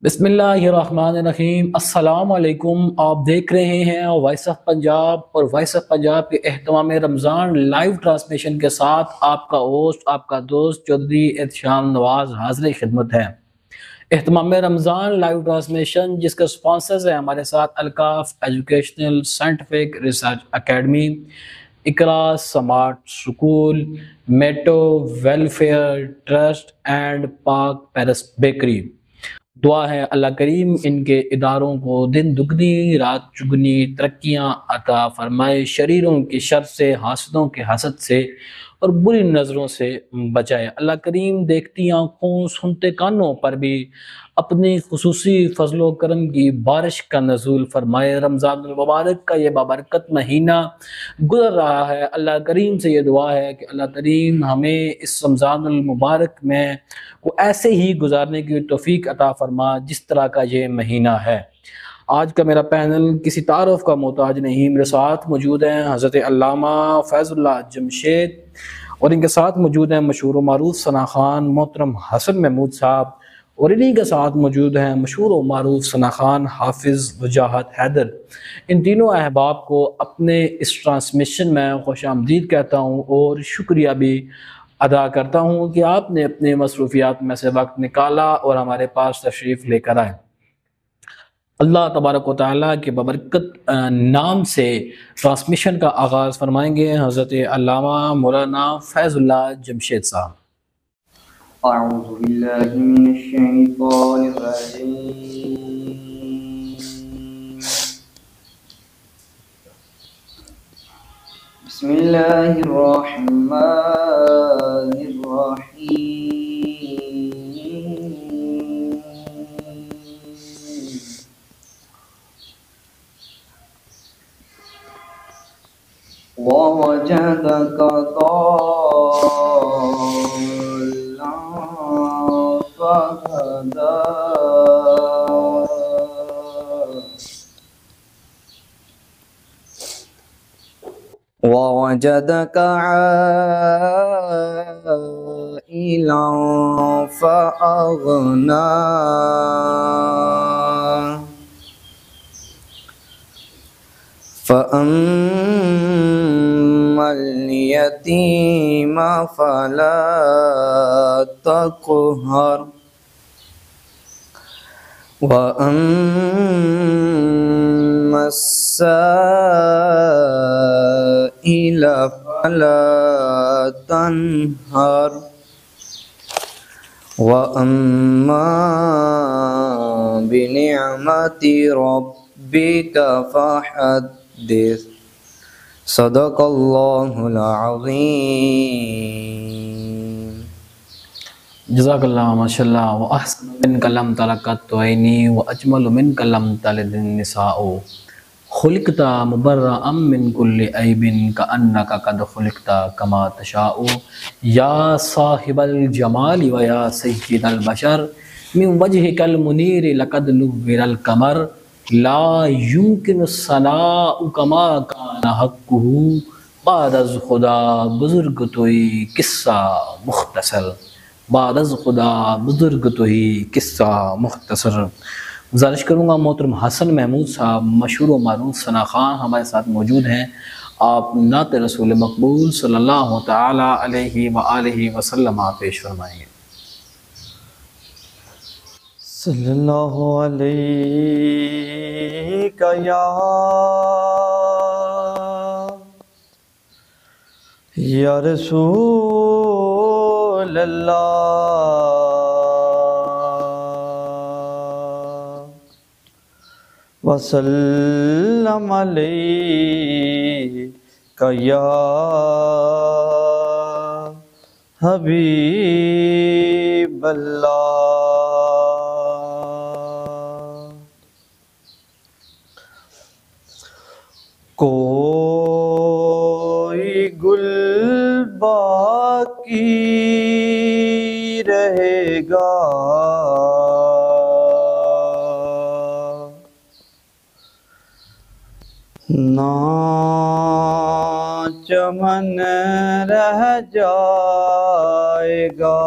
بسم اللہ الرحمن الرحیم۔ السلام علیکم۔ آپ دیکھ رہے ہیں وائس آف پنجاب اور وائس آف پنجاب کے اہتمام رمضان لائیو ٹرانسمیشن کے ساتھ آپ کا ہوسٹ، آپ کا دوست چودھری احتشام نواز حاضر خدمت ہے۔ اہتمام رمضان لائیو ٹرانسمیشن جس کے سپانسرز ہیں ہمارے ساتھ Alkaf educational scientific research academy, Iqra smart school, میٹو welfare trust and Pak Paris bakery. دعا ہے اللہ کریم ان کے اداروں کو دن دگنی رات چگنی ترقیاں عطا فرمائے، شریروں کی شر سے، حاسدوں کے حسد سے اور بری نظروں سے بچائے۔ اللہ کریم دیکھتی آنکھوں سنتے کانوں پر بھی اپنی خصوصی فضل و کرم کی بارش کا نزول فرمائے۔ رمضان المبارک کا یہ بابرکت مہینہ گزر رہا ہے، اللہ کریم سے یہ دعا ہے کہ اللہ کریم ہمیں اس رمضان المبارک میں کو ایسے ہی گزارنے کی توفیق عطا فرما جس طرح کا یہ مہینہ ہے۔ آج کا میرا پینل کسی تعارف کا محتاج نہیں، میرے ساتھ موجود ہیں حضرت علامہ فیض اللہ جمشید اور ان کے ساتھ موجود ہیں مشہور و معروف ثنا خان محترم حسن محمود صاحب، اور انہی کے ساتھ موجود ہیں مشہور و معروف ثنا خان حافظ وجاہت حیدر۔ ان تینوں احباب کو اپنے اس ٹرانسمیشن میں خوش آمدید کہتا ہوں اور شکریہ بھی ادا کرتا ہوں کہ آپ نے اپنے مصروفیات میں سے وقت نکالا اور ہمارے پاس تشریف لے کر آئے۔ اللہ تبارک و تعالیٰ کے ببرکت نام سے ٹرانسمیشن کا آغاز فرمائیں گے حضرت علامہ مولانا فیض اللہ جمشید صاحب۔ اعوذ باللہ من الشیطان الرجیم، بسم اللہ الرحمن الرحیم۔ وَوَجَدَكَ ضَالًّا فَهَدَىٰ، وَوَجَدَكَ عَائِلًا فَأَغْنَىٰ، فَأَمَّا الْيَتِيمَ فَلَا تَقْهَرْ، وَأَمَّا السَّائِلَ فَلَا تَنْهَرْ، وَأَمَّا بِنِعْمَةِ رَبِّكَ فَحَدِّثْ۔ صدق اللہ العظیم۔ جزاک اللہ ماشاء اللہ۔ وَأَحْسَنُ مِنْكَ لَمْ تَلَقَتْ عَيْنِي وَأَجْمَلُ مِنْكَ لَمْ تَلِدِ النِّسَاءُ، خُلِقْتَ مُبَرَّأً مِنْ كُلِّ عَيْبٍ كَأَنَّكَ قَدْ خُلِقْتَ كَمَا تَشَاءُ، یا صاحب الجمال ویا سید البشر، من وجهك المنیر لقد نور القمر، لا يمكن الثناء كما كان حقه، بعد از خدا بزرگ توئی قصہ مختصر، بعد از خدا بزرگ توئی قصہ مختصر۔ گزارش کروں گا محترم حسن محمود صاحب مشہور و معروف ثنا خان ہمارے ساتھ موجود ہیں، آپ نعت رسول مقبول صلی اللہ تعالی علیہ وآلہ وسلم پیش فرمائیں۔ صلی اللہ علیہ یا رسول اللہ، وسلم علیہ یا حبیب اللہ۔ کوئی گل باقی رہے گا، نہ چمن رہ جائے گا،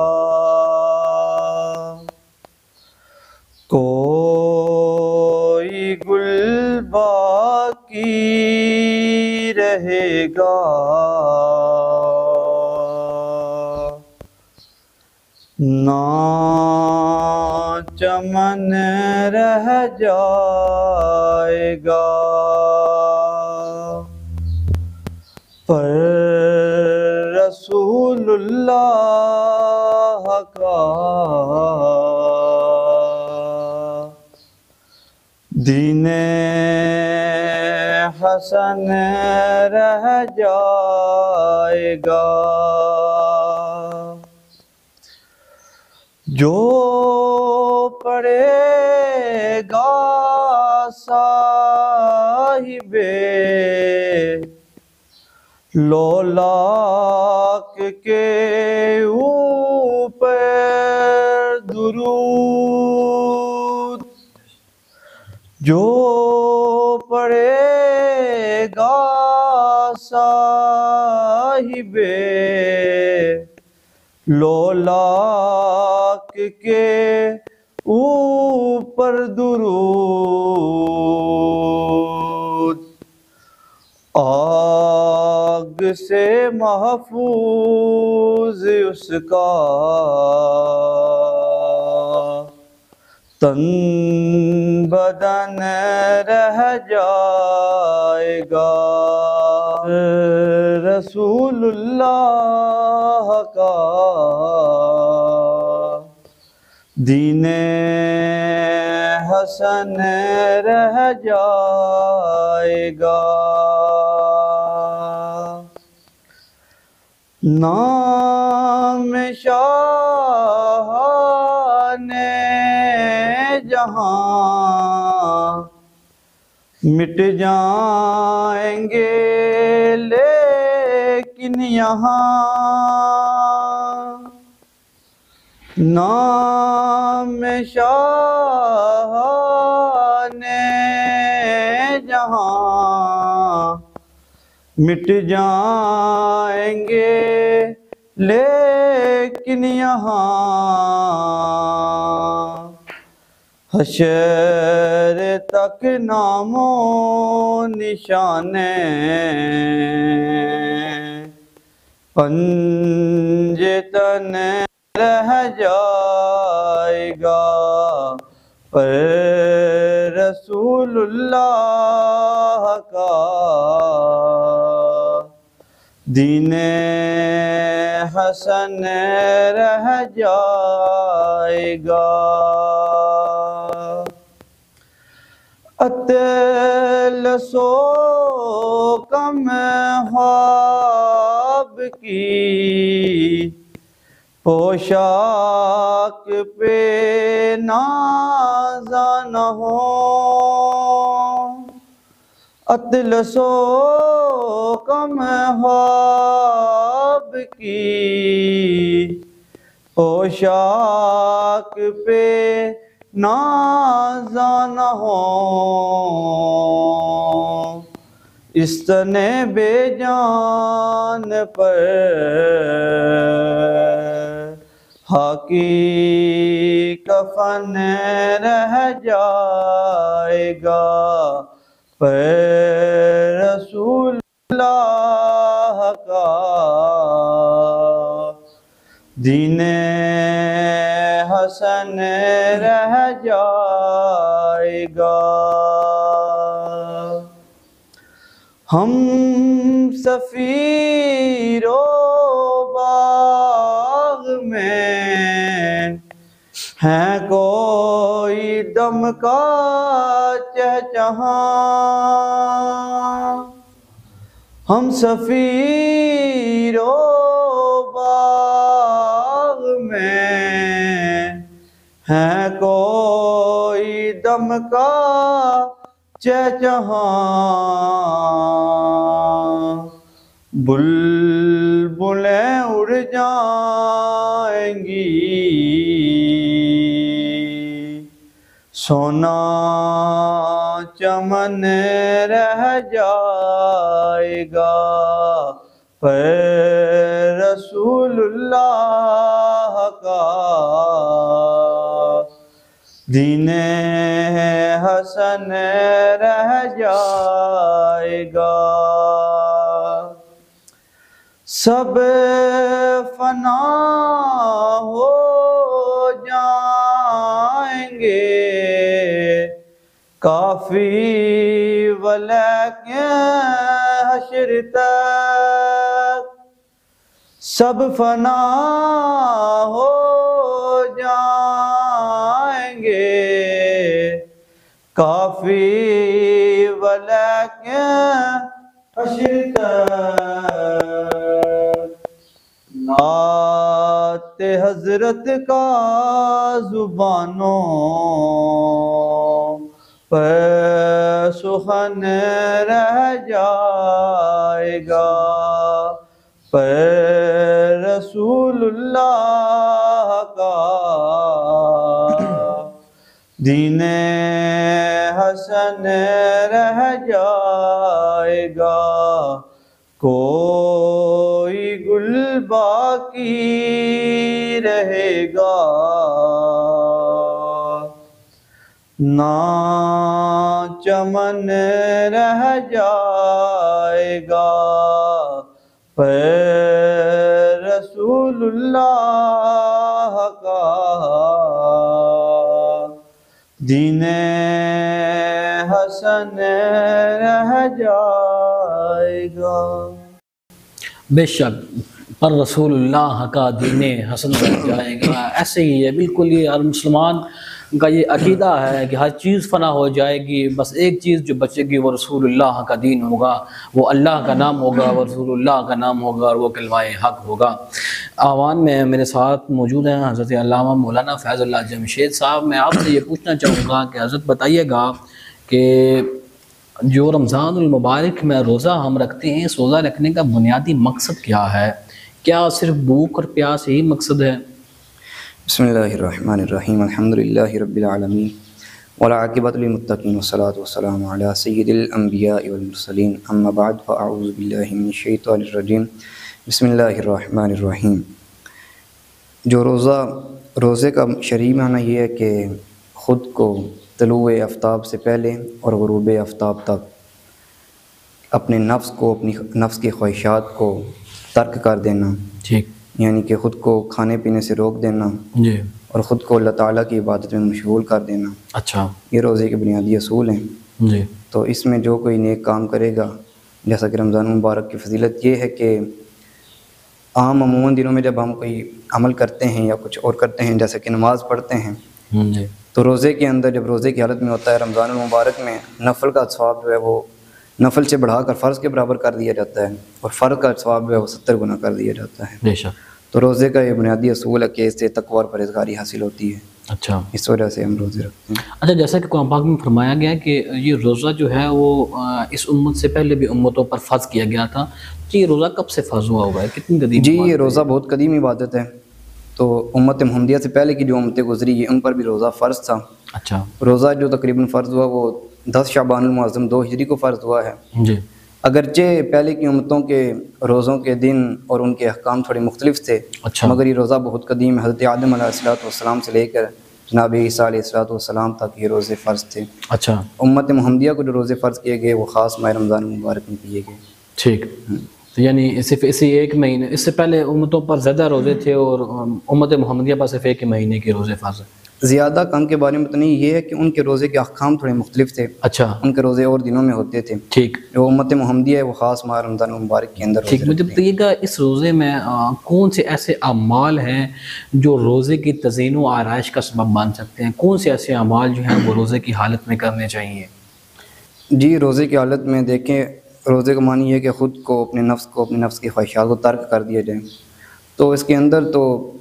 کوئی گل باقی رہے گا، نہ چمن رہ جائے گا، پر رسول اللہ کا دین حسن رہ جائے گا۔ جو پڑھے گا صاحب لولاک کے اوپر درود، جو پڑھے گا صاحب لولاک کے اوپر درود، آگ سے محفوظ اس کا تن بدن رہ جائے گا، رسول اللہ کا دین حسن رہ جائے گا۔ نام شاہان جہاں مٹ جائیں گے، لیکن یہاں نام شاہان جہاں مٹ جائیں گے، لیکن یہاں حشر تک نام و نشانے پنجتن رہ جائے گا، پر رسول اللہ کا دین حسن رہ جائے گا۔ اطلس و کم خواب کی پوشاک پہ نازا نہ ہو، اطلس و کم خواب کی پوشاک پہ نازا نہ ہو، اس تن بے جان پر خاکی کفن رہ جائے گا، پر رسول اللہ کا دین حسن رہ جائے گا۔ ہم سفیر و باغ میں ہیں کوئی دم کا چہچہاں، ہم سفیر و باغ میں ہیں کوئی دم کا چہچہاں، بلبلیں اڑ جائیں گی، سونا چمن رہ جائے گا، پر رسول اللہ کا دین حسن رہ جائے گا، سب فنا ہو جائیں گے، کافی ولیکن حشر تک سب فنا ہو جائیں گے، کافی ولیکن حشر تک نعت حضرت کا زبانوں پر سخن رہ جائے گا، پر رسول اللہ کا دین حسن رہ جائے گا، کوئی گل باقی رہے گا، نہ چمن رہ جائے گا، پر رسول اللہ کا دین حسن رہ جائے گا۔ بے شک پر رسول اللہ کا دین حسن رہ جائے گا، ایسے ہی ہے بالکل، یہ ہر مسلمان کا یہ عقیدہ ہے کہ ہر چیز فنا ہو جائے گی، بس ایک چیز جو بچے گی وہ رسول اللہ کا دین ہوگا، وہ اللہ کا نام ہوگا، وہ رسول اللہ کا نام ہوگا، اور وہ کلمہ حق ہوگا۔ آوان میں میرے ساتھ موجود ہیں حضرت علامہ مولانا فیض اللہ جمشید صاحب۔ میں آپ سے یہ پوچھنا چاہوں گا کہ حضرت بتائیے گا کہ جو رمضان المبارک میں روزہ ہم رکھتے ہیں، اس روزہ رکھنے کا بنیادی مقصد کیا ہے؟ کیا صرف بھوک اور پیاس ہی مقصد ہے؟ بسم اللہ الرحمن الرحیم، الحمدللہ رب العالمین، والعاقبۃ للمتقین، والصلاۃ والسلام علی سید الانبیاء والمرسلین، اما بعد فاعوذ باللہ من الشیطان الرجیم، بسم اللہ الرحمن الرحیم۔ جو روزے کا شرعی معنی یہ ہے کہ خود کو طلوع آفتاب سے پہلے اور غروب آفتاب تک اپنے نفس کو، اپنی نفس کی خواہشات کو ترک کر دینا، ٹھیک، یعنی کہ خود کو کھانے پینے سے روک دینا جی، اور خود کو اللہ تعالیٰ کی عبادت میں مشغول کر دینا، اچھا، یہ روزے کے بنیادی اصول ہیں۔ جی، تو اس میں جو کوئی نیک کام کرے گا، جیسا کہ رمضان مبارک کی فضیلت یہ ہے کہ عام عموماً دنوں میں جب ہم کوئی عمل کرتے ہیں یا کچھ اور کرتے ہیں، جیسے کہ نماز پڑھتے ہیں، جی، تو روزے کے اندر جب روزے کی حالت میں ہوتا ہے، رمضان المبارک میں نفل کا ثواب جو ہے وہ نفل سے بڑھا کر فرض کے برابر کر دیا جاتا ہے، اور فرض کا ثواب جو ہے وہ 70 گنا کر دیا جاتا ہے۔ بے شک، تو روزے کا یہ بنیادی اصول ہے کہ اس سے تقوی اور پرہیزگاری حاصل ہوتی ہے، اچھا، اس وجہ سے ہم روزے رکھتے ہیں۔ اچھا، جیسا کہ قرآن پاک میں فرمایا گیا ہے کہ یہ روزہ جو ہے وہ اس امت سے پہلے بھی امتوں پر فرض کیا گیا تھا، تو یہ روزہ کب سے فرض ہوا ہے؟ کتنی قدیم جی، بات یہ ہے؟ روزہ بہت قدیم عبادت ہے، تو امت محمدیہ سے پہلے کی جو امتیں گزری ہیں ان پر بھی روزہ فرض تھا۔ اچھا، روزہ جو تقریباً فرض ہوا وہ 10 شعبان المعظم 2 ہجری کو فرض ہوا ہے۔ جی، اگرچہ پہلے کی امتوں کے روزوں کے دن اور ان کے احکام تھوڑے مختلف تھے، اچھا، مگر یہ روزہ بہت قدیم ہے۔ حضرت آدم علیہ السلام سے لے کر جناب عیسیٰ علیہ السلام تک یہ روزے فرض تھے۔ اچھا، امت محمدیہ کو جو روزے فرض کیے گئے وہ خاص ماہ رمضان مبارک میں کیے گئے۔ ٹھیک، تو یعنی صرف اسی ایک مہینے، اس سے پہلے امتوں پر زیادہ روزے تھے اور امت محمدیہ پر صرف ایک ہی مہینے کے روزے فرض ہیں۔ زیادہ کم کے بارے میں تو نہیں، یہ ہے کہ ان کے روزے کے احکام تھوڑے مختلف تھے، اچھا، ان کے روزے اور دنوں میں ہوتے تھے۔ ٹھیک، جو امت محمدیہ ہے وہ خاص ماہ رمضان مبارک کے اندر ٹھیک، روزے مجھے رکھتے ہیں۔ بتائیے گا اس روزے میں کون سے ایسے اعمال ہیں جو روزے کی تزئین و آرائش کا سبب بن سکتے ہیں؟ کون سے ایسے اعمال جو ہیں وہ روزے کی حالت میں کرنے چاہیے؟ جی، روزے کی حالت میں دیکھیں، روزے کا معنی یہ ہے کہ خود کو، اپنے نفس کی خواہشات کو ترک کر دیا جائے۔ تو اس کے اندر تو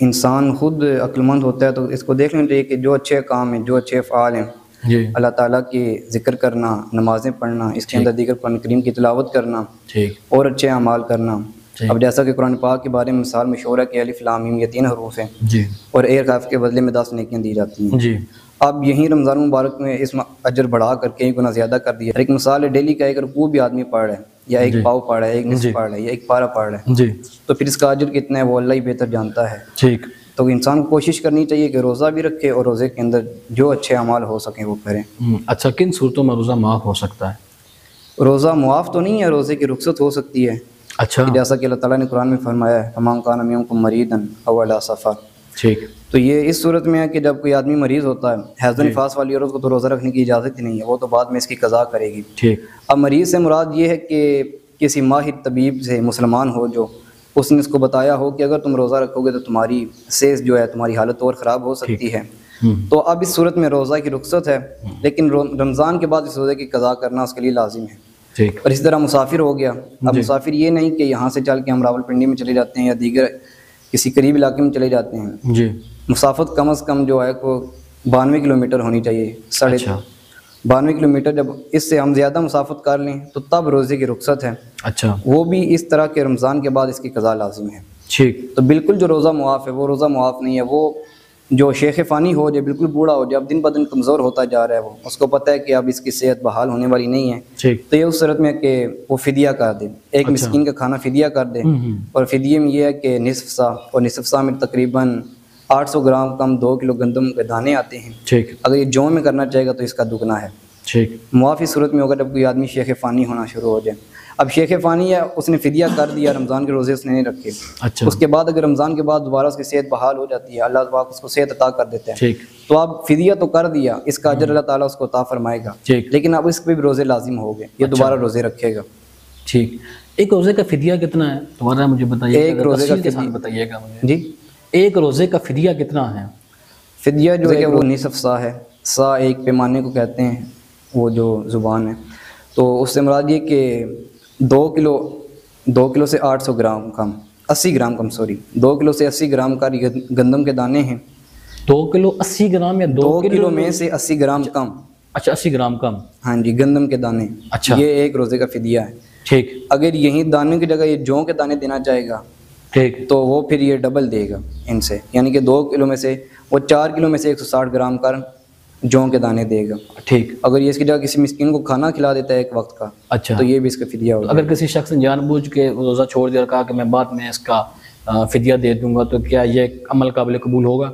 انسان خود عقل مند ہوتا ہے، تو اس کو دیکھ لینا چاہیے کہ جو اچھے کام ہیں، جو اچھے افعال ہیں، جی، اللہ تعالیٰ کی ذکر کرنا، نمازیں پڑھنا، اس کے اندر دیگر قرآن کریم کی تلاوت کرنا ٹھیک، اور اچھے اعمال کرنا۔ ٹھیک، اب جیسا کہ قرآن پاک کے بارے میں مثال مشہور ہے کہ الف لام میم یہ 3 حروف ہیں، جی، اور ایک حرف کے بدلے میں 10 نیکیاں دی جاتی ہیں۔ جی، اب یہی رمضان مبارک میں اس اجر بڑھا کر کئی گنا زیادہ کر دیا۔ ایک مثال ہے، ڈیلی کا ایک رکوع بھی آدمی پڑھ رہا ہے، یا ایک پاؤ پڑھ رہا ہے، ایک نصف پڑھ رہا ہے، یا ایک پارہ پڑھ رہا ہے، جی، تو پھر اس کا اجر کتنا ہے وہ اللہ ہی بہتر جانتا ہے۔ ٹھیک، تو انسان کو کوشش کرنی چاہیے کہ روزہ بھی رکھے اور روزے کے اندر جو اچھے اعمال ہو سکیں وہ کریں۔ اچھا، کن صورتوں میں روزہ معاف ہو سکتا ہے؟ روزہ معاف تو نہیں ہے، روزے کی رخصت ہو سکتی ہے، اچھا، جیسا کہ اللہ تعالیٰ نے قرآن میں فرمایا ہے فَمَن كَانَ مِنكُم مَرِيضًا أَوْ عَلَىٰ سَفَرٍ۔ ٹھیک، تو یہ اس صورت میں ہے کہ جب کوئی آدمی مریض ہوتا ہے، حیض و نفاس والی عورت کو تو روزہ رکھنے کی اجازت ہی نہیں ہے، وہ تو بعد میں اس کی قضا کرے گی۔ ٹھیک، اب مریض سے مراد یہ ہے کہ کسی ماہر طبیب سے مسلمان ہو جو اس نے اس کو بتایا ہو کہ اگر تم روزہ رکھو گے تو تمہاری صحت جو ہے، تمہاری حالت اور خراب ہو سکتی ہے، تو اب اس صورت میں روزہ کی رخصت ہے، لیکن رمضان کے بعد اس روزے کی قضا کرنا اس کے لیے لازم ہے۔ ٹھیک، اور اسی طرح مسافر ہو گیا، اب مسافر یہ نہیں کہ یہاں سے چل کے ہم راولپنڈی میں چلے جاتے ہیں یا دیگر کسی قریب علاقے میں چلے جاتے ہیں، جی، مسافت کم از کم جو ہے کو 92 کلومیٹر ہونی چاہیے، اچھا، 92 کلومیٹر۔ جب اس سے ہم زیادہ مسافت کر لیں تو تب روزے کی رخصت ہے، اچھا، وہ بھی اس طرح کے رمضان کے بعد اس کی قضا لازم ہے۔ ٹھیک، تو بالکل جو روزہ معاف ہے وہ روزہ معاف نہیں ہے، وہ جو شیخ فانی ہو جائے، بالکل بوڑھا ہو جائے، اب دن بدن کمزور ہوتا جا رہا ہے، وہ اس کو پتہ ہے کہ اب اس کی صحت بحال ہونے والی نہیں ہے، ٹھیک، تو یہ اس صورت میں کہ وہ فدیہ کر دے، ایک مسکین کا کھانا فدیہ کر دے، اور فدیے میں یہ ہے کہ نصف سا، اور نصف سا میں تقریباً 800 گرام کم 2 کلو گندم کے دانے آتے ہیں۔ ٹھیک، اگر یہ جو میں کرنا چاہے گا تو اس کا دگنا ہے۔ ٹھیک، معافی صورت میں ہوگا جب کوئی آدمی شیخ فانی ہونا شروع ہو جائے۔ اب شیخ فانی ہے، اس نے فدیہ کر دیا، رمضان کے روزے اس نے نہیں رکھے، اچھا، اس کے بعد اگر رمضان کے بعد دوبارہ اس کی صحت بحال ہو جاتی ہے، اللہ پاک اس کو صحت عطا کر دیتا ہے، ٹھیک، تو اب فدیہ تو کر دیا، اس کا اجر اللہ تعالیٰ اس کو عطا فرمائے گا، ٹھیک، لیکن اب اس پہ بھی روزے لازم ہو گئے، یہ دوبارہ روزے رکھے گا۔ ٹھیک۔ ایک روزے کا فدیہ کتنا ہے دوبارہ مجھے بتائیے؟ ایک روزے کا تفصیل کے ساتھ بتائیے گا مجھے۔ جی، ایک روزے کا فدیہ کتنا ہے؟ فدیہ جو ہے وہ نصف سا ہے، سا ایک پیمانے کو کہتے ہیں، وہ جو زبان ہے، تو اس سے مراد یہ کہ 2 کلو سے 800 گرام کم، 80 گرام کم، سوری، 2 کلو سے 80 گرام کا گندم کے دانے ہیں، 2 کلو 80 گرام یا 2 کلو میں سے 80 گرام کم، اچھا 80 گرام کم، ہاں جی، گندم کے دانے، اچھا، یہ ایک روزے کا فدیہ ہے۔ ٹھیک، اگر یہی دانے کی جگہ یہ جوں کے دانے دینا چاہے گا ٹھیک، تو وہ پھر یہ ڈبل دے گا ان سے، یعنی کہ 2 کلو میں سے وہ 4 کلو میں سے 160 گرام کر جوں کے دانے دے گا۔ ٹھیک، اگر یہ اس کی جگہ کسی مسکین کو کھانا کھلا دیتا ہے ایک وقت کا، اچھا، تو یہ بھی اس کا فدیہ ہوگا۔ اگر کسی شخص نے جان بوجھ کے روزہ چھوڑ دیا اور کہا کہ میں بعد میں اس کا فدیہ دے دوں گا، تو کیا یہ عمل قابل قبول ہوگا؟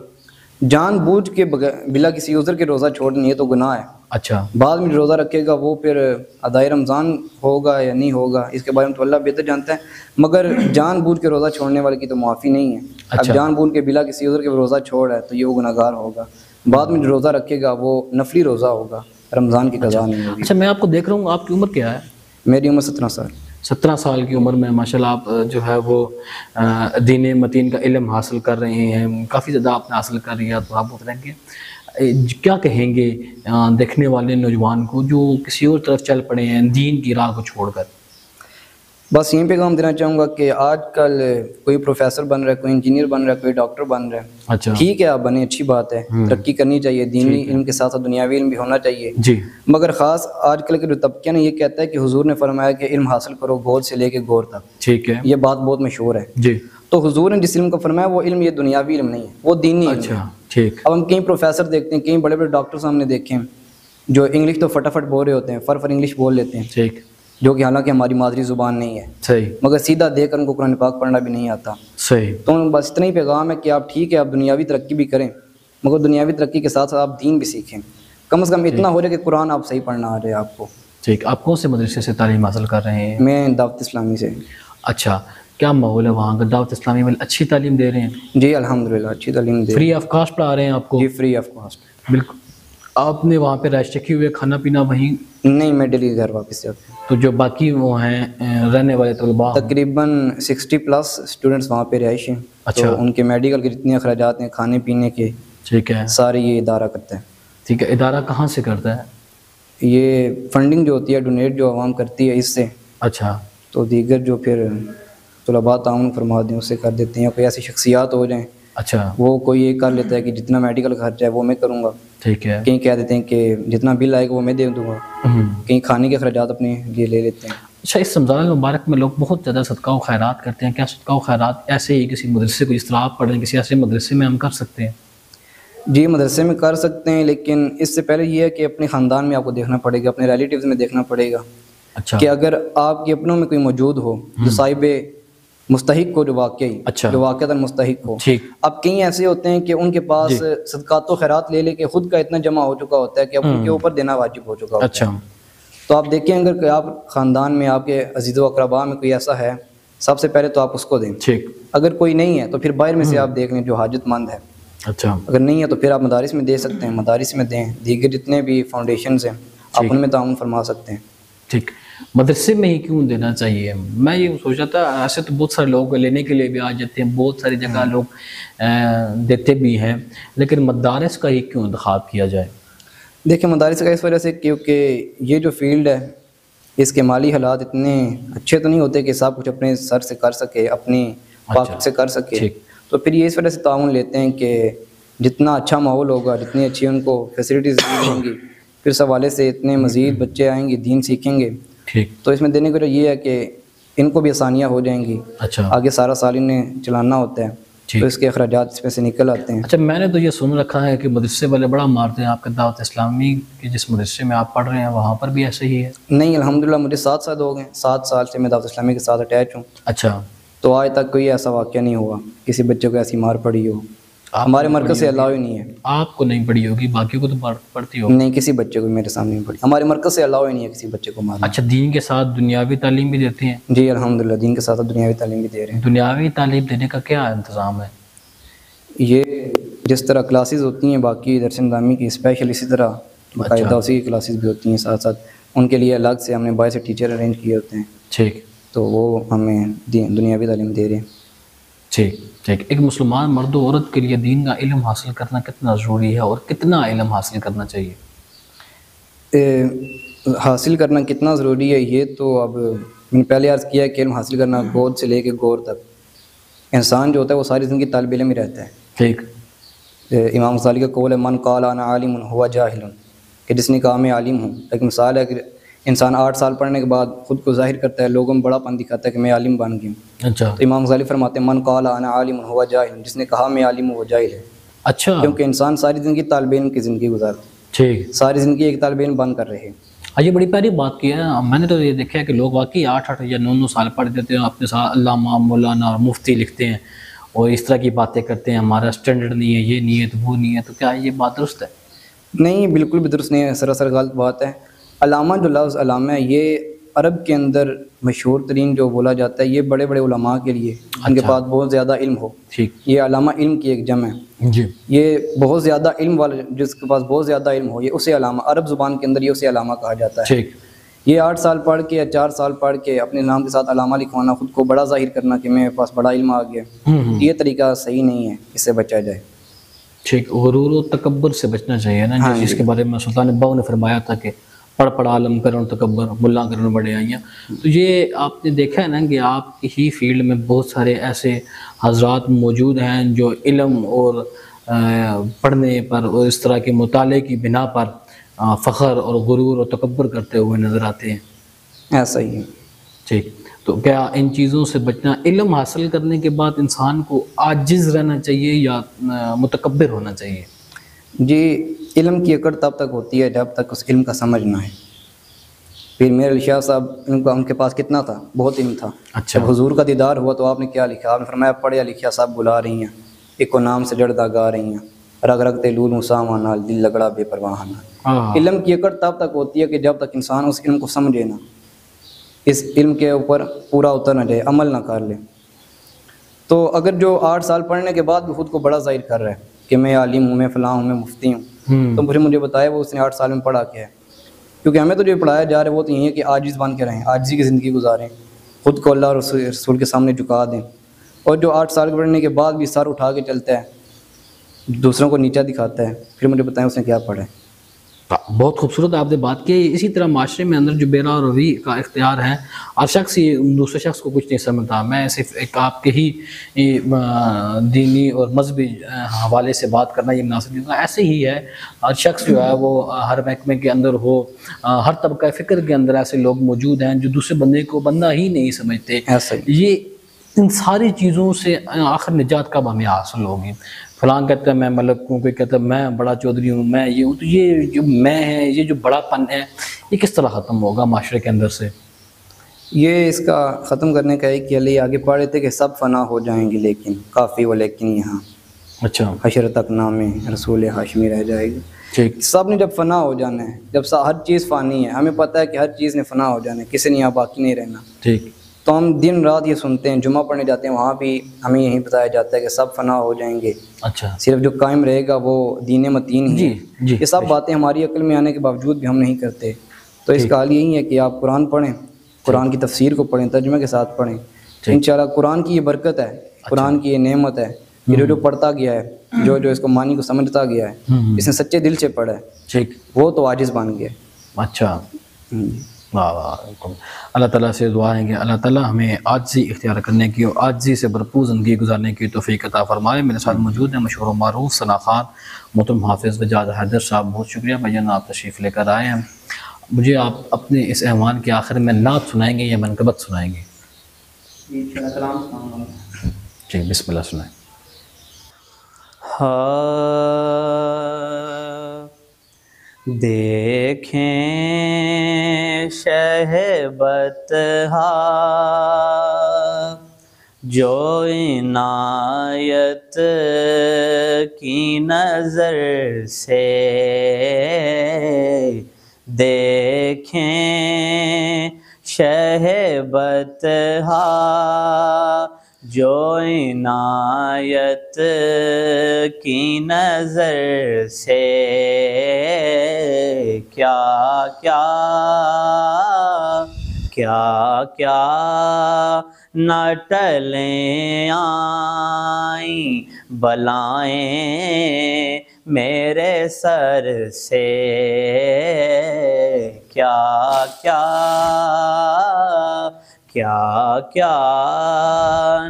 جان بوجھ کے بلا کسی عذر کے روزہ چھوڑنا یہ تو گناہ ہے، اچھا، بعد میں روزہ رکھے گا وہ پھر ادائے رمضان ہوگا یا نہیں ہوگا اس کے بارے میں تو اللہ بہتر جانتا ہے، مگر جان بوجھ کے روزہ چھوڑنے والے کی تو معافی نہیں ہے۔ اب جان بوجھ کے بلا کسی عذر کے روزہ چھوڑ ہے تو یہ وہ گناہ گار ہوگا، بعد میں روزہ رکھے گا وہ نفلی روزہ ہوگا، رمضان کی قضا نہیں ہوگی۔ اچھا، میں آپ کو دیکھ رہا ہوں، آپ کی عمر کیا ہے؟ میری عمر 17 سال۔ 17 سال کی عمر میں ماشاءاللہ آپ جو ہے وہ دین متین کا علم حاصل کر رہے ہیں، کافی زیادہ آپ نے حاصل کر لیا، تو آپ بتائیں گے کیا کہیں گے دیکھنے والے نوجوان کو جو کسی اور طرف چل پڑے ہیں دین کی راہ کو چھوڑ کر؟ بس یہیں پیغام دینا چاہوں گا کہ آج کل کوئی پروفیسر بن رہا ہے، کوئی انجینئر بن رہا ہے، کوئی ڈاکٹر بن رہا ہے، اچھا، ٹھیک ہے آپ بنے، اچھی بات ہے، ترقی کرنی چاہیے، دینی علم کے ساتھ ساتھ دنیاوی علم بھی ہونا چاہیے، جی، مگر خاص آج کل کے جو طبقہ نے یہ کہتا ہے کہ حضور نے فرمایا کہ علم حاصل کرو گود سے لے کے گور تک، ٹھیک ہے، یہ بات بہت مشہور ہے، جی، تو حضور نے جس علم کا فرمایا وہ علم یہ دنیاوی علم نہیں ہے، وہ دینی علم ہے۔ اچھا، ٹھیک، اب ہم کئی پروفیسر دیکھتے ہیں، کئی بڑے بڑے ڈاکٹر ہم نے دیکھے ہیں جو انگلش تو فٹافٹ بول رہے ہوتے ہیں، فر انگلش بول لیتے ہیں، ٹھیک، جو کہ حالانکہ ہماری مادری زبان نہیں ہے، صحیح، مگر سیدھا دیکھ کر ان کو قرآن پاک پڑھنا بھی نہیں آتا۔ صحیح، تو بس اتنا ہی پیغام ہے کہ آپ ٹھیک ہے آپ دنیاوی ترقی بھی کریں، مگر دنیاوی ترقی کے ساتھ ساتھ آپ دین بھی سیکھیں، کم از کم اتنا ہو رہا ہے کہ قرآن آپ صحیح پڑھنا آ رہے ہے آپ کو۔ ٹھیک، آپ کون سے مدرسے سے تعلیم حاصل کر رہے ہیں؟ میں دعوت اسلامی سے۔ اچھا، کیا ماحول ہے وہاں کا؟ دعوت اسلامی والے اچھی تعلیم دے رہے ہیں؟ جی الحمدللہ اچھی تعلیم دے، فری آف کاسٹ پڑھا رہے ہیں آپ کو؟ جی فری آف کاسٹ۔ بالکل۔ آپ نے وہاں پہ رہائش رکھی ہوئی ہے، کھانا پینا وہیں؟ نہیں، میں ڈیلی گھر واپس جاتا ہوں۔ تو جو باقی وہ ہیں رہنے والے طلباء، تقریباً 60+ اسٹوڈنٹس وہاں پہ رہائش ہیں، اچھا، تو ان کے میڈیکل کے جتنے اخراجات ہیں، کھانے پینے کے، ٹھیک ہے، سارے یہ ادارہ کرتا ہے۔ ٹھیک ہے، ادارہ کہاں سے کرتا ہے؟ یہ فنڈنگ جو ہوتی ہے، ڈونیٹ جو عوام کرتی ہے اس سے، اچھا، تو دیگر جو پھر طلباء تعاون فرما دیں اس سے کر دیتے ہیں، کوئی ایسی شخصیات ہو جائیں اچھا، وہ کوئی یہ کر لیتا ہے کہ جتنا میڈیکل خرچہ ہے وہ میں کروں گا، ٹھیک ہے، کہیں کہہ دیتے ہیں کہ جتنا بل آئے گا وہ میں دے دوں گا، کہیں کھانے کے اخراجات اپنے یہ لے لیتے ہیں۔ اچھا، اس رمضان المبارک میں لوگ بہت زیادہ صدقہ و خیرات کرتے ہیں، کیا صدقہ و خیرات ایسے ہی کسی مدرسے کو، جس طرح آپ پڑھ رہے ہیں کسی ایسے مدرسے میں ہم کر سکتے ہیں؟ جی مدرسے میں کر سکتے ہیں، لیکن اس سے پہلے یہ ہے کہ اپنے خاندان میں آپ کو دیکھنا پڑے گا، اپنے ریلیٹیوز میں دیکھنا پڑے گا، اچھا، کہ اگر آپ کے اپنوں میں کوئی موجود ہو جو صاحب مستحق کو جو واقعی اچھا، جو واقعتاً مستحق ہو. ٹھیک، اب کئی ایسے ہوتے ہیں کہ ان کے پاس صدقات و خیرات لے لے کے خود کا اتنا جمع ہو چکا ہوتا ہے کہ اب ان کے اوپر دینا واجب ہو چکا ہوتا اچھا، ہے. تو آپ دیکھیں اگر کہ آپ خاندان میں آپ کے عزیز و اقربا میں کوئی ایسا ہے، سب سے پہلے تو آپ اس کو دیں. ٹھیک، اگر کوئی نہیں ہے تو پھر باہر میں سے آپ دیکھ لیں جو حاجت مند ہے. اچھا، اگر نہیں ہے تو پھر آپ مدارس میں دے سکتے ہیں، مدارس میں دیں. دیگر جتنے بھی فاؤنڈیشنز ہیں آپ ان میں تعاون فرما سکتے ہیں. ٹھیک. مدرسے میں ہی کیوں دینا چاہیے؟ میں یہ سوچا تھا ایسے تو بہت سارے لوگ لینے کے لیے بھی آ جاتے ہیں، بہت ساری جگہ لوگ دیتے بھی ہیں، لیکن مدارس کا ہی کیوں انتخاب کیا جائے؟ دیکھیں مدارس کا اس وجہ سے کیونکہ یہ جو فیلڈ ہے اس کے مالی حالات اتنے اچھے تو نہیں ہوتے کہ سب کچھ اپنے سر سے کر سکے، اپنی پاکٹ سے کر سکے. ٹھیک. تو پھر یہ اس وجہ سے تعاون لیتے ہیں کہ جتنا اچھا ماحول ہوگا، جتنی اچھی ان کو فیسلٹیز دی جائیں گی، پھر اس حوالے سے اتنے مزید بچے آئیں گے، دین سیکھیں گے. ٹھیک. تو اس میں دینے کی وجہ یہ ہے کہ ان کو بھی آسانیاں ہو جائیں گی. اچھا، آگے سارا سال انہیں چلانا ہوتا ہے تو اس کے اخراجات اس میں سے نکل آتے ہیں. اچھا. میں نے تو یہ سن رکھا ہے کہ مدرسے والے بڑا مارتے ہیں. آپ کے دعوت اسلامی کے جس مدرسے میں آپ پڑھ رہے ہیں وہاں پر بھی ایسے ہی ہے؟ نہیں الحمدللہ مجھے 7 سال ہو گئے، 7 سال سے میں دعوت اسلامی کے ساتھ اٹیچ ہوں. اچھا. تو آج تک کوئی ایسا واقعہ نہیں ہوا کسی بچے کو ایسی مار پڑی ہو. ہمارے مرکز سے الاؤ ہی نہیں ہے. آپ کو نہیں پڑی ہوگی، باقی کو تو پڑتی ہوگی. نہیں کسی بچے کو میرے سامنے نہیں پڑی. ہمارے مرکز سے الاؤ ہی نہیں ہے کسی بچے کو مارنا. اچھا. دین کے ساتھ دنیاوی تعلیم بھی دیتے ہیں؟ جی الحمدللہ دین کے ساتھ دنیاوی تعلیم بھی دے رہے ہیں. دنیاوی تعلیم دینے کا کیا انتظام ہے؟ یہ جس طرح کلاسز ہوتی ہیں باقی درس نظامی کی اسپیشل اسی طرح باقاعدہ اسی کی کلاسز بھی ہوتی ہیں ساتھ ساتھ. ان کے لیے الگ سے ہم نے باہر سے ٹیچر ارینج کیے ہوتے ہیں. ٹھیک. تو وہ ہمیں دنیاوی تعلیم دے رہے ہیں. ٹھیک ٹھیک. ایک مسلمان مرد و عورت کے لیے دین کا علم حاصل کرنا کتنا ضروری ہے اور کتنا علم حاصل کرنا چاہیے؟ حاصل کرنا کتنا ضروری ہے یہ تو اب میں نے پہلے عرض کیا کہ علم حاصل کرنا گود سے لے کے گور تک. انسان جو ہوتا ہے وہ ساری زندگی طالب علم ہی رہتا ہے. ٹھیک. امام غزالی کا قول ہے من قال انا عالم هو جاہل، کہ جس نے کہا میں عالم ہوں. ایک مثال ہے کہ انسان 8 سال پڑھنے کے بعد خود کو ظاہر کرتا ہے، لوگوں میں بڑا پن دکھاتا ہے کہ میں عالم بن گیا ہوں. اچھا. تو امام غزالی فرماتے ہیں من قال انا عالم هو جاہل، جس نے کہا میں عالم ہوں وہ جاہل ہے. اچھا. کیونکہ انسان ساری زندگی طالب علم کی زندگی گزارتا ہے. ٹھیک. ساری زندگی ایک طالب علم بن کر رہے. یہ بڑی پیاری بات کی ہے. میں نے تو یہ دیکھا ہے کہ لوگ واقعی 8 یا 9 سال پڑھ دیتے ہیں، اپنے ساتھ علامہ مولانا اور مفتی لکھتے ہیں اور اس طرح کی باتیں کرتے ہیں، ہمارا اسٹینڈرڈ نہیں ہے، یہ نہیں ہے تو وہ نہیں ہے. تو کیا یہ بات درست ہے؟ نہیں بالکل بھی درست نہیں ہے، سراسر غلط بات ہے. علامہ جو لفظ علامہ ہے یہ عرب کے اندر مشہور ترین جو بولا جاتا ہے یہ بڑے بڑے علماء کے لیے ان کے پاس بہت زیادہ علم ہو. ٹھیک. یہ علامہ علم کی ایک جمع ہے. جی. یہ بہت زیادہ علم والے جس کے پاس بہت زیادہ علم ہو یہ اسے علامہ، عرب زبان کے اندر یہ اسے علامہ کہا جاتا ہے. ٹھیک. یہ 8 سال پڑھ کے یا 4 سال پڑھ کے اپنے نام کے ساتھ علامہ لکھوانا، خود کو بڑا ظاہر کرنا کہ میرے پاس بڑا علم آ گیا، یہ طریقہ صحیح نہیں ہے، اس سے بچا جائے. ٹھیک. غرور و تکبر سے بچنا چاہیے نا، جس کے بارے میں سلطان باؤ نے فرمایا تھا کہ پڑھ عالم کرن تکبر ملا کرن بڑے آئیاں. تو یہ آپ نے دیکھا ہے نا کہ آپ کی ہی فیلڈ میں بہت سارے ایسے حضرات موجود ہیں جو علم اور پڑھنے پر اور اس طرح کے مطالعے کی بنا پر فخر اور غرور اور تکبر کرتے ہوئے نظر آتے ہیں. ایسا ہی ہے. ٹھیک. تو کیا ان چیزوں سے بچنا، علم حاصل کرنے کے بعد انسان کو عاجز رہنا چاہیے یا متکبر ہونا چاہیے؟ جی علم کی اکڑ تب تک ہوتی ہے جب تک اس علم کا سمجھ نہ ہے. پھر میرے علی شاہ صاحب ان کے پاس کتنا تھا، بہت علم تھا. اچھا. جب حضور کا دیدار ہوا تو آپ نے کیا لکھا؟ آپ نے فرمایا پڑھیا لکھیا صاحب بلا رہی ہیں، ایک کو نام سے جڑدا گا رہی ہیں، رگ رگ تے لول مساواں نال دل لگڑا بے پرواہ نال. علم کی اکڑ تب تک ہوتی ہے کہ جب تک انسان اس علم کو سمجھے نہ، اس علم کے اوپر پورا اتر نہ جائے، عمل نہ کر لے. تو اگر جو 8 سال پڑھنے کے بعد بھی خود کو بڑا ظاہر کر رہا ہے کہ میں عالم ہوں، میں فلاں ہوں، میں مفتی ہوں، تو مجھے بتایا وہ اس نے 8 سال میں پڑھا کیا ہے. کیونکہ ہمیں تو جو پڑھایا جا رہا ہے وہ تو یہی ہے کہ عاجز بن کے رہیں، عاجزی کی زندگی گزاریں، خود کو اللہ اور رسول کے سامنے جھکا دیں. اور جو 8 سال پڑھنے کے بعد بھی سر اٹھا کے چلتا ہے، دوسروں کو نیچا دکھاتا ہے، پھر مجھے بتائیں اس نے کیا پڑھا ہے. بہت خوبصورت آپ نے بات کی. اسی طرح معاشرے میں اندر جو بیرا روی کا اختیار ہے اور شخص ہی دوسرے شخص کو کچھ نہیں سمجھتا. میں صرف ایک آپ کے ہی دینی اور مذہبی حوالے سے بات کرنا یہ مناسب نہیں ہوگا. ایسے ہی ہے ہر شخص جو ہے وہ ہر محکمے کے اندر ہو، ہر طبقہ فکر کے اندر ایسے لوگ موجود ہیں جو دوسرے بندے کو بندہ ہی نہیں سمجھتے. یہ ان ساری چیزوں سے آخر نجات کب ہمیں حاصل ہوگی؟ فلاں کہتا ہے میں ملک ہوں، کوئی کہتا ہے میں بڑا چودھری ہوں، میں یہ ہوں. تو یہ جو میں ہے، یہ جو بڑا پن ہے، یہ کس طرح ختم ہوگا معاشرے کے اندر سے؟ یہ اس کا ختم کرنے کا ایک علی آگے پڑھ رہے تھے کہ سب فنا ہو جائیں گے لیکن کافی و لیکن یہاں اچھا حشر تک نام رسول ہاشمی رہ جائے گا. ٹھیک. سب نے جب فنا ہو جانا ہے، جب ہر چیز فانی ہے، ہمیں پتہ ہے کہ ہر چیز نے فنا ہو جانا ہے، کسی نے یہاں باقی نہیں رہنا. ٹھیک. تو ہم دن رات یہ سنتے ہیں، جمعہ پڑھنے جاتے ہیں وہاں بھی ہمیں یہی بتایا جاتا ہے کہ سب فنا ہو جائیں گے، اچھا صرف جو قائم رہے گا وہ دین متین ہی ہے. جی یہ سب باتیں ہماری عقل میں آنے کے باوجود بھی ہم نہیں کرتے. تو اس کا حال یہی ہے کہ آپ قرآن پڑھیں، قرآن کی تفسیر کو پڑھیں، ترجمے کے ساتھ پڑھیں. انشاءاللہ قرآن کی یہ برکت ہے، قرآن کی یہ نعمت ہے کہ جو پڑھتا گیا ہے، جو اس کو معنی کو سمجھتا گیا ہے، اس نے سچے دل سے پڑھا ہے، ٹھیک، وہ تو عاجز بن گیا. اچھا. واہ واہ. اللہ تعالیٰ سے دعا ہے کہ اللہ تعالیٰ ہمیں عاجزی اختیار کرنے کی اور عاجزی سے بھرپور زندگی گزارنے کی توفیق عطا فرمائے. میرے ساتھ موجود ہیں مشہور و معروف ثنا خان محترم حافظ وجاد حیدر صاحب. بہت شکریہ بھائی آپ تشریف لے کر آئے ہیں. مجھے آپ اپنے اس عنوان کے آخر میں نعت سنائیں گے یا منقبت سنائیں گے؟ جی بسم اللہ سنائیں. دیکھیں شہبت جو عنایت کی نظر سے، دیکھیں شہبت جو عنایت کی نظر سے، کیا کیا نہ ٹلیں آئیں بلائیں میرے سر سے، کیا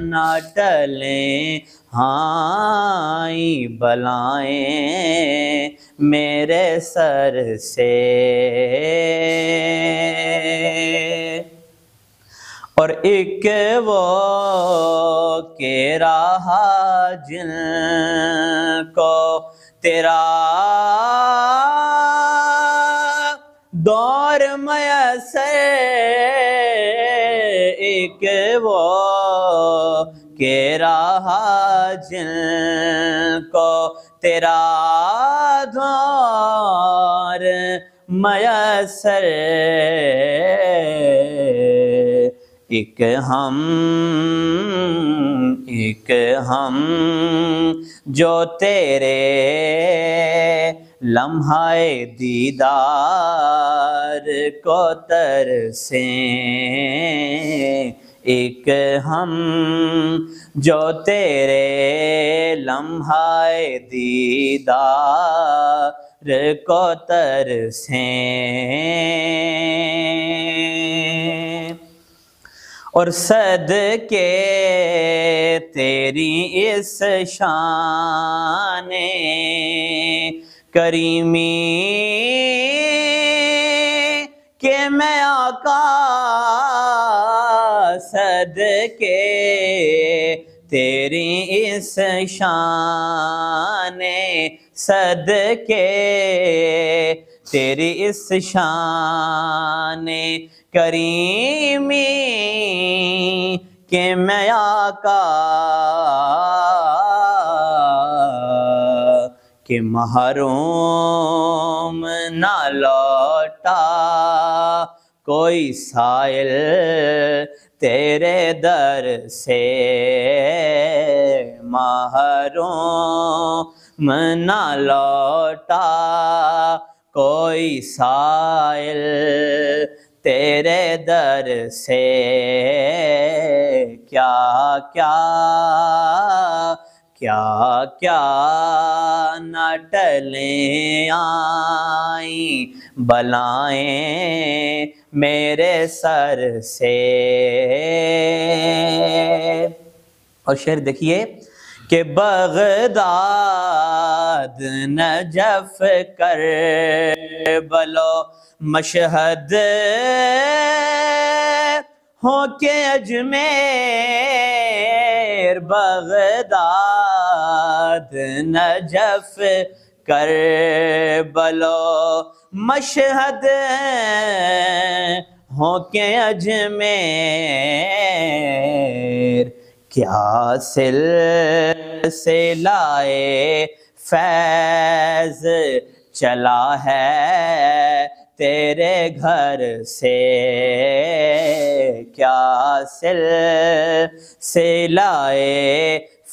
نہ ٹلیں آئیں بلائیں میرے سر سے. اور ایک وہ کہ رہا جن کو تیرا دور میسر، ایک وہ کہ رہا جن کو تیرا دور میسر، ایک ہم جو تیرے لمحہ دیدار کو ترسیں، ایک ہم جو تیرے لمحہ دیدار کو ترسیں، اور صدقے تیری اس شان کریمی کہ میں آقا، صدقے تیری اس شان، صدقے تیری اس شان کریمی کہ میں آقا کہ محروم نہ لوٹا کوئی سائل تیرے در سے، محروم نہ لوٹا کوئی سائل تیرے در سے، کیا نہ ٹلیں آئیں بلائیں میرے سر سے. اور شعر دیکھیے کہ بغداد نجف کربلا مشہد ہو کے Ajmer, Baghdad Najaf Karbala Mashhad ہو کے اجمیر کیا سلسلائے فیض چلا ہے تیرے گھر سے، کیا سلسلائے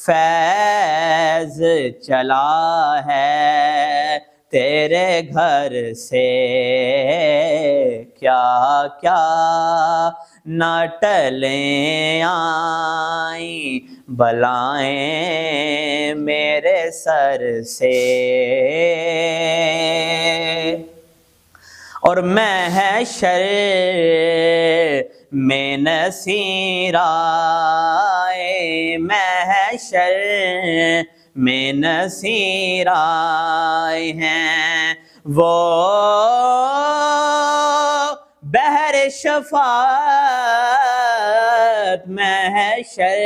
فیض چلا ہے تیرے گھر سے، کیا کیا نہ ٹلیں آئیں بلائیں میرے سر سے، اور محشر میں نصیر آئے، محشر میں نصیر آئے ہیں وہ بحر شفاعت، محشر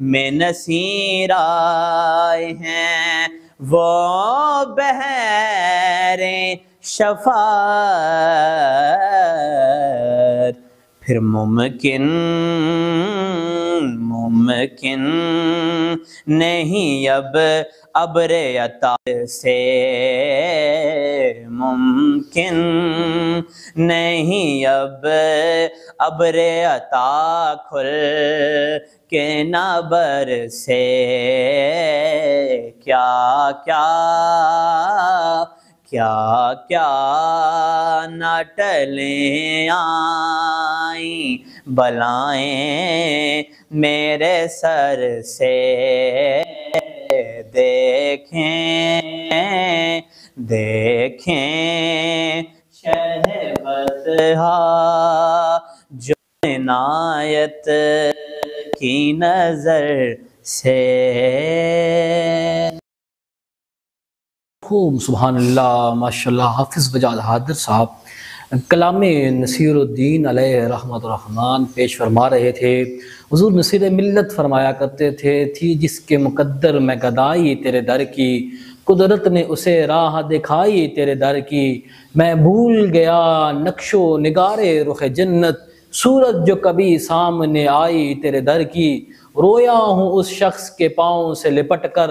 میں نصیر آئے ہیں وہ بحر شفاعت، پھر ممکن نہیں اب ابر عطا سے، ممکن نہیں اب ابر عطا کھل کے نہ برسے، کیا نہ ٹلیں آئیں بلائیں میرے سر سے، دیکھیں شہ بطحا جو عنایت کی نظر سے۔ خوب، سبحان اللہ، ماشاءاللہ۔ حافظ وجاد حاضر صاحب کلام نصیر الدین علیہ رحمت الرحمن پیش فرما رہے تھے۔ حضور نصیر ملت فرمایا کرتے تھی جس کے مقدر میں گدائی تیرے در کی، قدرت نے اسے راہ دکھائی تیرے در کی، میں بھول گیا نقش و نگار رخ جنت، صورت جو کبھی سامنے آئی تیرے در کی، رویا ہوں اس شخص کے پاؤں سے لپٹ کر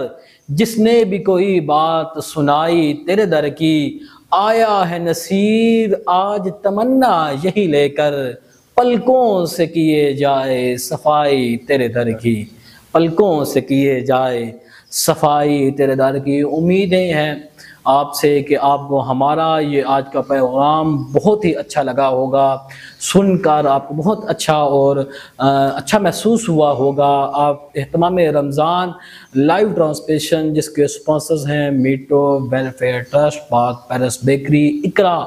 جس نے بھی کوئی بات سنائی تیرے در کی، آیا ہے نصیر آج تمنا یہی لے کر، پلکوں سے کیے جائے صفائی تیرے در کی، پلکوں سے کیے جائے صفائی تیرے در کی۔ امیدیں ہیں آپ سے کہ آپ کو ہمارا یہ آج کا پیغام بہت ہی اچھا لگا ہوگا، سن کر آپ کو بہت اچھا اور اچھا محسوس ہوا ہوگا۔ آپ اہتمام رمضان لائیو ٹرانسمیشن جس کے اسپانسرز ہیں میٹو welfare trust, Pak Paris bakery, Iqra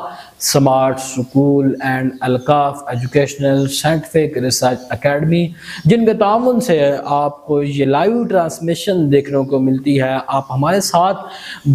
smart school and Alkaf educational scientific research academy, جن کے تعاون سے آپ کو یہ لائیو ٹرانسمیشن دیکھنے کو ملتی ہے۔ آپ ہمارے ساتھ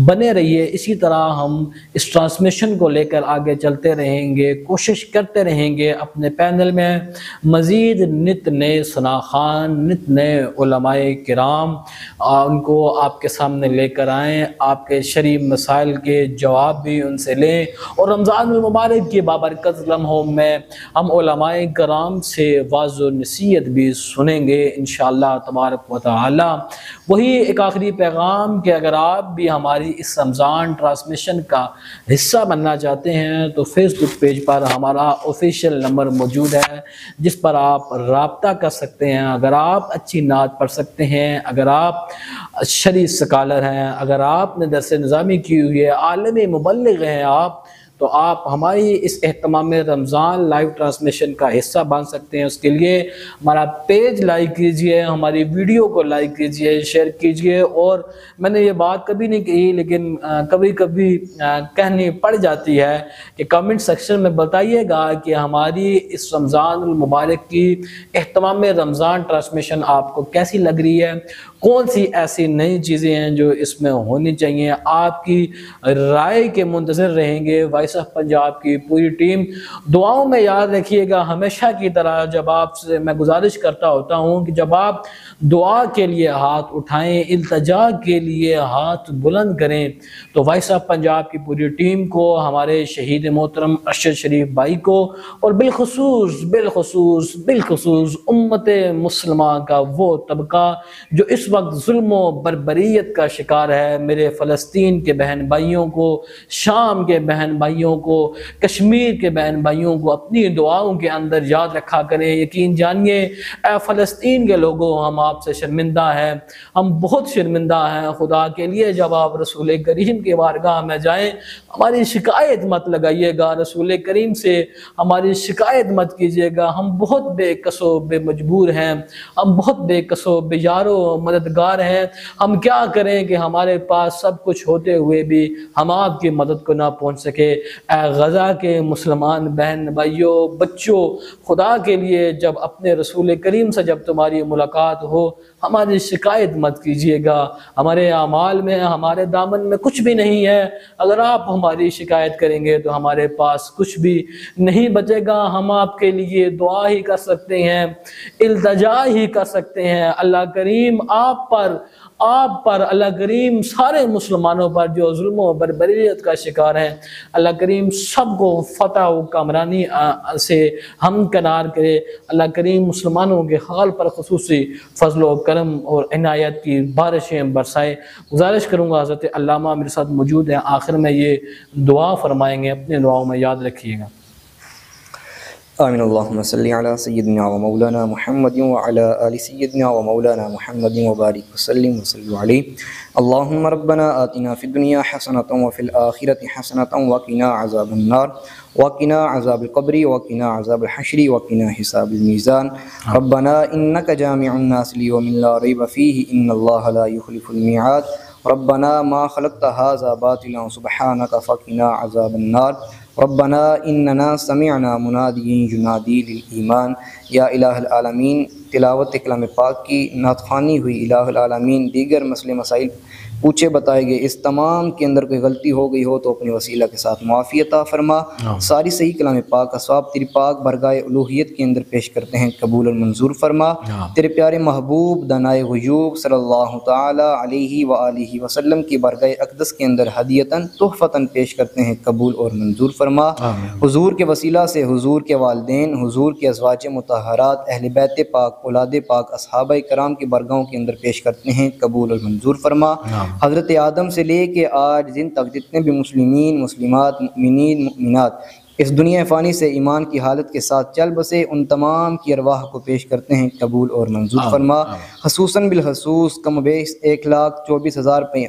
بنے رہیے، اسی طرح ہم اس ٹرانسمیشن کو لے کر آگے چلتے رہیں گے، کوشش کرتے رہیں گے اپنے پینل میں مزید نت نئے ثناخوان، نت نئے علماء کرام ان کو آپ کے سامنے لے کر آئیں، آپ کے شرعی مسائل کے جواب بھی ان سے لیں، اور رمضان المبارک کی بابرکت لمحوں میں ہم علماء کرام سے واعظ و نصیحت بھی سنیں گے انشاءاللہ تبارک و تعالی۔ وہی ایک آخری پیغام کہ اگر آپ بھی ہماری اس رمضان ٹرانسمیشن کا حصہ بننا چاہتے ہیں تو فیس بک پیج پر ہمارا آفیشیل نمبر موجود ہے جس پر آپ رابطہ کر سکتے ہیں۔ اگر آپ اچھی نعت پڑھ سکتے ہیں، اگر آپ شرعی سکالر ہیں، اگر آپ نے درس نظامی کی ہوئی ہے، عالمی مبلغ ہیں آپ، تو آپ ہماری اس اہتمام رمضان لائیو ٹرانسمیشن کا حصہ بن سکتے ہیں۔ اس کے لیے ہمارا پیج لائک کیجئے، ہماری ویڈیو کو لائک کیجئے، شیئر کیجئے، اور میں نے یہ بات کبھی نہیں کہی لیکن کبھی کبھی کہنی پڑ جاتی ہے کہ کمنٹ سیکشن میں بتائیے گا کہ ہماری اس رمضان المبارک کی اہتمام رمضان ٹرانسمیشن آپ کو کیسی لگ رہی ہے۔ کون سی ایسی نئی چیزیں ہیں جو اس میں ہونی چاہیے؟ آپ کی رائے کے منتظر رہیں گے وائس آف پنجاب کی پوری ٹیم۔ دعاؤں میں یاد رکھیے گا ہمیشہ کی طرح، جب آپ سے میں گزارش کرتا ہوتا ہوں کہ جب آپ دعا کے لیے ہاتھ اٹھائیں، التجا کے لیے ہاتھ بلند کریں، تو وائس آف پنجاب کی پوری ٹیم کو، ہمارے شہید محترم ارشد شریف بھائی کو، اور بالخصوص امت مسلمہ کا وہ طبقہ جو اس وقت ظلم و بربریت کا شکار ہے، میرے فلسطین کے بہن بھائیوں کو، شام کے بہن بھائیوں کو، کشمیر کے بہن بھائیوں کو اپنی دعاؤں کے اندر یاد رکھا کریں۔ یقین جانیے اے فلسطین کے لوگوں، ہم آپ سے شرمندہ ہیں، ہم بہت شرمندہ ہیں۔ خدا کے لیے جب آپ رسول کریم کی بارگاہ میں جائیں، ہماری شکایت مت لگائیے گا، رسول کریم سے ہماری شکایت مت کیجیے گا۔ ہم بہت بے کس و بے مجبور ہیں، ہم بہت بے کس و بے یار و مددگار ہیں۔ ہم کیا کریں کہ ہمارے پاس سب کچھ ہوتے ہوئے بھی ہم آپ کی مدد کو نہ پہنچ سکے۔ اے غزہ کے مسلمان بہن بھائیوں، بچوں، خدا کے لیے جب اپنے رسول کریم سے جب تمہاری ملاقات ہو، ہماری شکایت مت کیجیے گا۔ ہمارے اعمال میں، ہمارے دامن میں کچھ بھی نہیں ہے، اگر آپ ہماری شکایت کریں گے تو ہمارے پاس کچھ بھی نہیں بچے گا۔ ہم آپ کے لیے دعا ہی کر سکتے ہیں، التجا ہی کر سکتے ہیں۔ اللہ کریم آپ پر اللہ کریم سارے مسلمانوں پر جو ظلم و بربریت کا شکار ہیں، اللہ کریم سب کو فتح و کامرانی سے ہمکنار کرے۔ اللہ کریم مسلمانوں کے حال پر خصوصی فضل و کرم اور عنایت کی بارشیں برسائے۔ گزارش کروں گا حضرت علامہ میرے ساتھ موجود ہیں، آخر میں یہ دعا فرمائیں گے، اپنے دعاؤں میں یاد رکھیے گا۔ آمین اللہم صلی علی سیدنا و مولانا محمد وعلی آل سیدنا و مولانا محمد وبارک وسلم وصلی علیہ۔ اللہم ربنا آتنا فی الدنیا حسنۃ وفی الآخرۃ حسنۃ وقنا عذاب النار وقنا عذاب القبر وقنا عذاب الحشر وقنا حساب المیزان۔ ربنا انک جامع الناس لیوم لا ریب فیہ ان اللہ لا یخلف المیعاد۔ ربنا ما خلقت هذا باطلا سبحانک فقنا عذاب النار۔ ربنا اننا سمعنا منادی ینادی للایمان۔ یا الہ العالمین، تلاوت کلام پاک کی، نعت خوانی ہوئی، الہ العالمین دیگر مسئلے مسائل پوچھے بتائے گئے، اس تمام کے اندر کوئی غلطی ہو گئی ہو تو اپنے وسیلہ کے ساتھ معافی عطا فرما۔ ساری صحیح کلام پاک کا ثواب تیری پاک برگاہ الوہیت کے اندر پیش کرتے ہیں، قبول اور منظور فرما۔ تیرے پیارے محبوب دانائے غیوب صلی اللہ تعالی علیہ وآلہ وسلم کی برگاہ اقدس کے اندر ہدیتاً تحفتاً پیش کرتے ہیں، قبول اور منظور فرما۔ حضور کے وسیلہ سے حضور کے والدین، حضور کے ازواج مطہرات، اہل بیت پاک، اولاد پاک، اصحابہ کرام کی برگاہوں کے اندر پیش کرتے ہیں، قبول اور منظور فرما۔ حضرت آدم سے لے کے آج دن تک جتنے بھی مسلمین، مسلمات، مؤمنین، مؤمنات اس دنیا فانی سے ایمان کی حالت کے ساتھ چل بسے، ان تمام کی ارواح کو پیش کرتے ہیں، قبول اور منظور فرما۔ خصوصاً بالخصوص کم بیش 1,24,000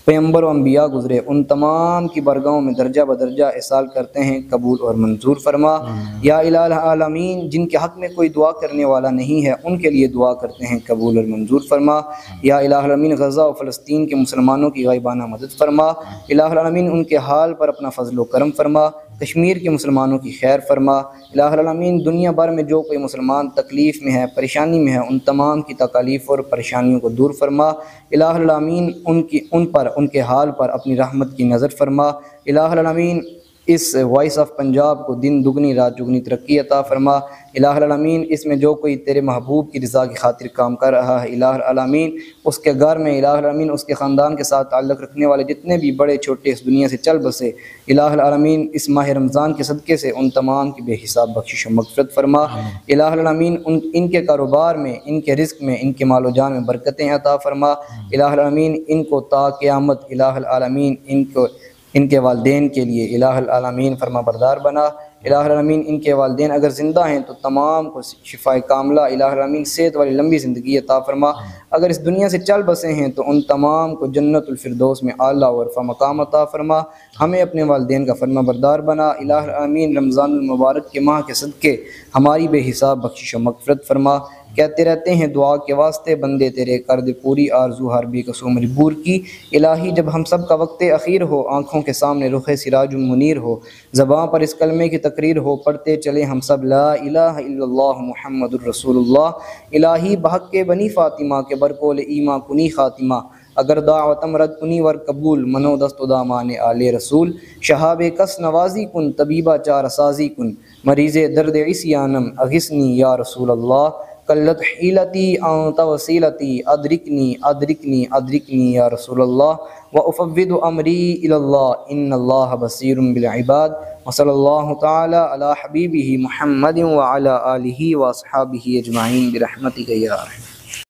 پیغمبر و انبیاء گزرے، ان تمام کی برگاہوں میں درجہ بدرجہ احسال کرتے ہیں، قبول اور منظور فرما۔ یا الہ العالمین، جن کے حق میں کوئی دعا کرنے والا نہیں ہے ان کے لیے دعا کرتے ہیں، قبول اور منظور فرما۔ یا الہ العالمین، غزہ و فلسطین کے مسلمانوں کی غائبانہ مدد فرما۔ الہ العالمین، ان کے حال پر اپنا فضل و کرم فرما۔ کشمیر کے مسلمانوں کی خیر فرما۔ الہ العالمین، دنیا بھر میں جو کوئی مسلمان تکلیف میں ہے، پریشانی میں ہے، ان تمام کی تکالیف اور پریشانیوں کو دور فرما۔ الہ العالمین، ان کے حال پر اپنی رحمت کی نظر فرما۔ الہ العالمین، اس وائس آف پنجاب کو دن دگنی رات چگنی ترقی عطا فرما۔ الہ العالمین، اس میں جو کوئی تیرے محبوب کی رضا کی خاطر کام کر رہا ہے، الہ العالمین اس کے گھر میں، الہ العالمین اس کے خاندان کے ساتھ تعلق رکھنے والے جتنے بھی بڑے چھوٹے اس دنیا سے چل بسے، الہ العالمین اس ماہ رمضان کے صدقے سے ان تمام کی بے حساب بخشش و مغفرت فرما۔ الہ العالمین ان کے کاروبار میں، ان کے رزق میں، ان کے مال و جان میں برکتیں عطا فرما۔ الہ العالمین ان کو تا قیامت، الہ العالمین ان کے والدین کے لیے الہ العالمین فرما بردار بنا۔ الہ العالمین ان کے والدین اگر زندہ ہیں تو تمام کو شفاء کاملہ، الہ العالمین صحت والی لمبی زندگی عطا فرما۔ اگر اس دنیا سے چل بسے ہیں تو ان تمام کو جنت الفردوس میں اعلیٰ و عرفہ مقام عطا فرما۔ ہمیں اپنے والدین کا فرما بردار بنا۔ الہ العالمین رمضان المبارک کے ماہ کے صدقے ہماری بے حساب بخشش و مغفرت فرما۔ کہتے رہتے ہیں دعا کے واسطے بندے تیرے، کر دے پوری آرزو ہر بے کسو مجبور کی۔ الہی جب ہم سب کا وقت اخیر ہو، آنکھوں کے سامنے رخ سراج منیر ہو، زباں پر اس کلمے کی تقریر ہو، پڑھتے چلے ہم سب لا الہ الا اللہ محمد الرسول اللہ۔ الہی بحق کے بنی فاطمہ کے برکول ایما کنی خاتمہ، اگر دعوتم رد کنی ور قبول، منو دست و دامان آل رسول۔ شہاب کس نوازی کن، طبیبہ چار سازی کن، مریض درد عصیانم اغثنی یا رسول اللہ۔ قلت حیلتی انت وسیلتی، ادرکنی ادرکنی ادرکنی یا رسول اللہ۔ وافوض امری الی اللہ، ان اللہ بصیر بالعباد۔ وصلی اللہ تعالی علی حبیبہ محمد وعلی آلہ واصحابہ اجمعین برحمتک یا ارحم۔